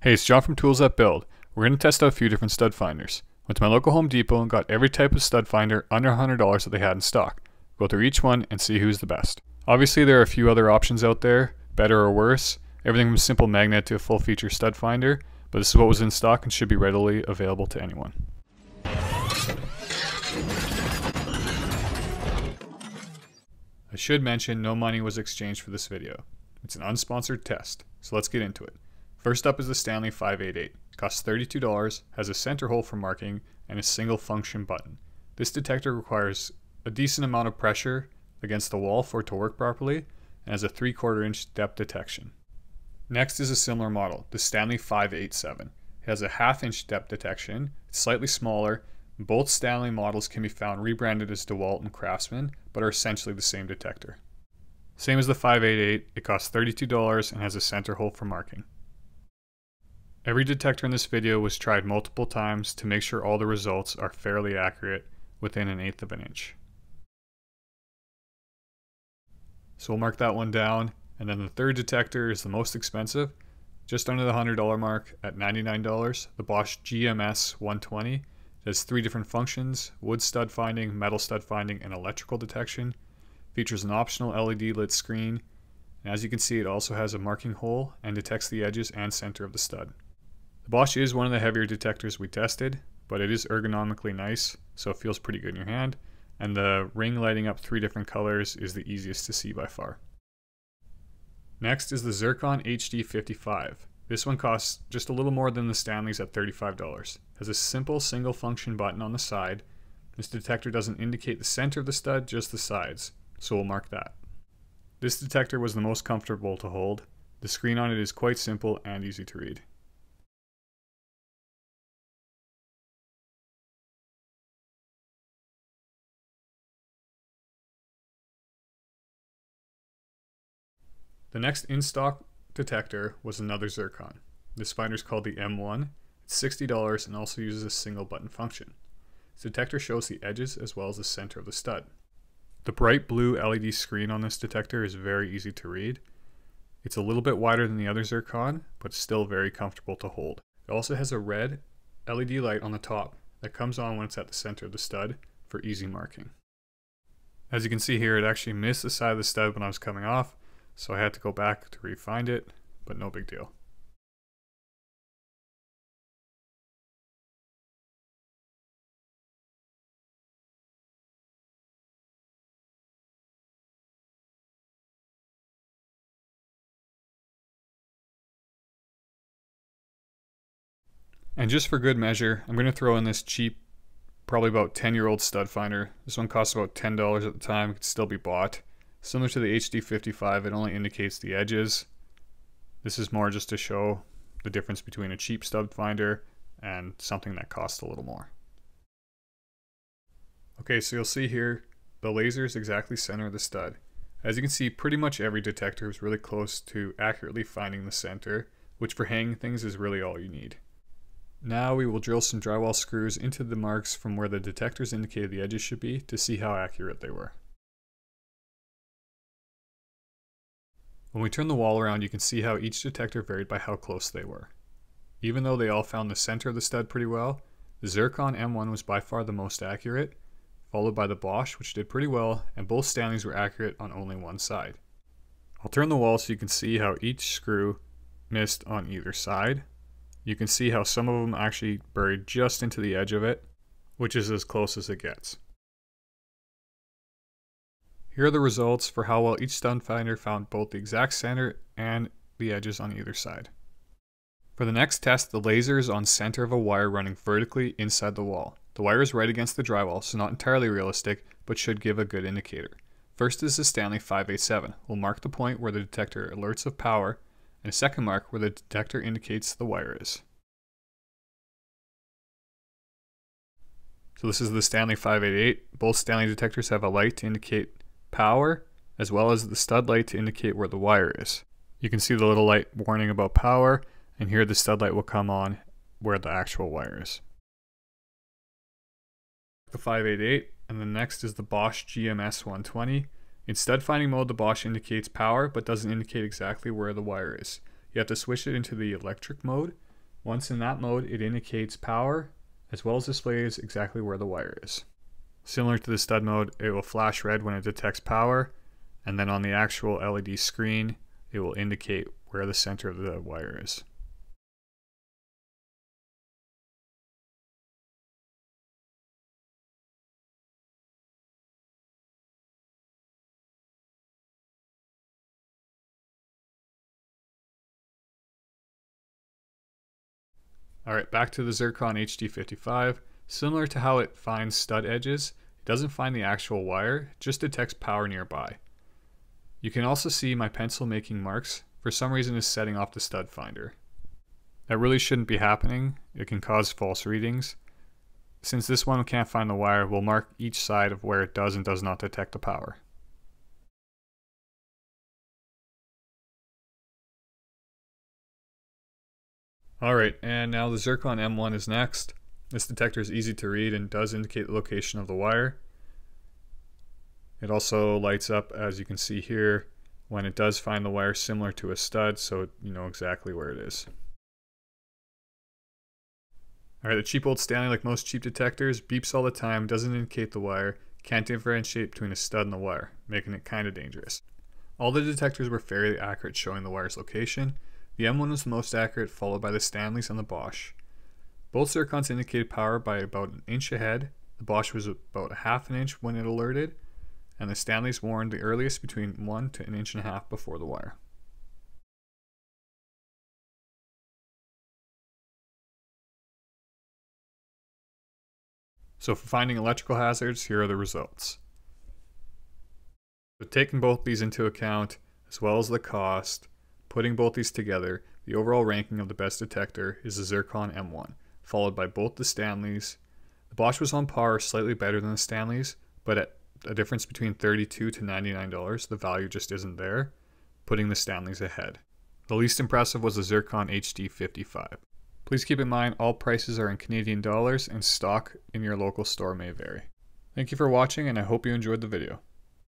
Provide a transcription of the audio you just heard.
Hey, it's John from Tools That Build. We're going to test out a few different stud finders. Went to my local Home Depot and got every type of stud finder under $100 that they had in stock. Go through each one and see who's the best. Obviously there are a few other options out there, better or worse. Everything from a simple magnet to a full feature stud finder, but this is what was in stock and should be readily available to anyone. I should mention no money was exchanged for this video. It's an unsponsored test, so let's get into it. First up is the Stanley 588. Costs $32, has a center hole for marking, and a single function button. This detector requires a decent amount of pressure against the wall for it to work properly, and has a 3/4 inch depth detection. Next is a similar model, the Stanley 587. It has a 1/2 inch depth detection, it's slightly smaller. Both Stanley models can be found rebranded as DeWalt and Craftsman, but are essentially the same detector. Same as the 588, it costs $32 and has a center hole for marking. Every detector in this video was tried multiple times to make sure all the results are fairly accurate within 1/8 of an inch. So we'll mark that one down, and then the third detector is the most expensive, just under the $100 mark at $99, the Bosch GMS120. It has 3 different functions: wood stud finding, metal stud finding, and electrical detection. Features an optional LED lit screen, and as you can see it also has a marking hole and detects the edges and center of the stud. The Bosch is one of the heavier detectors we tested, but it is ergonomically nice, so it feels pretty good in your hand, and the ring lighting up 3 different colors is the easiest to see by far. Next is the Zircon HD55. This one costs just a little more than the Stanley's at $35. Has a simple single function button on the side. This detector doesn't indicate the center of the stud, just the sides, so we'll mark that. This detector was the most comfortable to hold. The screen on it is quite simple and easy to read. The next in-stock detector was another Zircon. This finder is called the M1. It's $60 and also uses a single button function. This detector shows the edges as well as the center of the stud. The bright blue LED screen on this detector is very easy to read. It's a little bit wider than the other Zircon, but still very comfortable to hold. It also has a red LED light on the top that comes on when it's at the center of the stud for easy marking. As you can see here, it actually missed the side of the stud when I was coming off, so I had to go back to re-find it, but no big deal. And just for good measure, I'm going to throw in this cheap, probably about 10-year-old stud finder. This one costs about $10 at the time, it could still be bought. Similar to the HD55, it only indicates the edges. This is more just to show the difference between a cheap stud finder and something that costs a little more. Okay, so you'll see here, the laser is exactly center of the stud. As you can see, pretty much every detector is really close to accurately finding the center, which for hanging things is really all you need. Now we will drill some drywall screws into the marks from where the detectors indicated the edges should be to see how accurate they were. When we turn the wall around, you can see how each detector varied by how close they were. Even though they all found the center of the stud pretty well, the Zircon M1 was by far the most accurate, followed by the Bosch, which did pretty well, and both Stanleys were accurate on only one side. I'll turn the wall so you can see how each screw missed on either side. You can see how some of them actually buried just into the edge of it, which is as close as it gets. Here are the results for how well each stud finder found both the exact center and the edges on either side. For the next test, the laser is on center of a wire running vertically inside the wall. The wire is right against the drywall, so not entirely realistic, but should give a good indicator. First is the Stanley 587. We'll mark the point where the detector alerts of power, and a second mark where the detector indicates the wire is. So this is the Stanley 588. Both Stanley detectors have a light to indicate power, as well as the stud light to indicate where the wire is. You can see the little light warning about power, and here the stud light will come on where the actual wire is. The 588, and the next is the Bosch GMS120. In stud finding mode, the Bosch indicates power, but doesn't indicate exactly where the wire is. You have to switch it into the electric mode, Once in that mode, it indicates power as well as displays exactly where the wire is. Similar to the stud mode, it will flash red when it detects power, and then on the actual LED screen, it will indicate where the center of the wire is. Alright, back to the Zircon HD55. Similar to how it finds stud edges, it doesn't find the actual wire, it just detects power nearby. You can also see my pencil making marks. For some reason it's setting off the stud finder. That really shouldn't be happening. It can cause false readings. Since this one can't find the wire, we'll mark each side of where it does and does not detect the power. Alright, and now the Zircon M1 is next. This detector is easy to read and does indicate the location of the wire. It also lights up, as you can see here, when it does find the wire similar to a stud, so you know exactly where it is. Alright, the cheap old Stanley, like most cheap detectors, beeps all the time, doesn't indicate the wire, can't differentiate between a stud and the wire, making it kinda dangerous. All the detectors were fairly accurate showing the wire's location. The M1 was the most accurate, followed by the Stanleys and the Bosch. Both Zircons indicated power by about an inch ahead. The Bosch was about a half an inch when it alerted, and the Stanleys warned the earliest between 1 to an inch and a half before the wire. So for finding electrical hazards, here are the results. So taking both these into account, as well as the cost, putting both these together, the overall ranking of the best detector is the Zircon M1, followed by both the Stanleys. The Bosch was on par, slightly better than the Stanleys, but at a difference between $32 to $99, the value just isn't there, putting the Stanleys ahead. The least impressive was the Zircon HD55. Please keep in mind all prices are in Canadian dollars and stock in your local store may vary. Thank you for watching and I hope you enjoyed the video.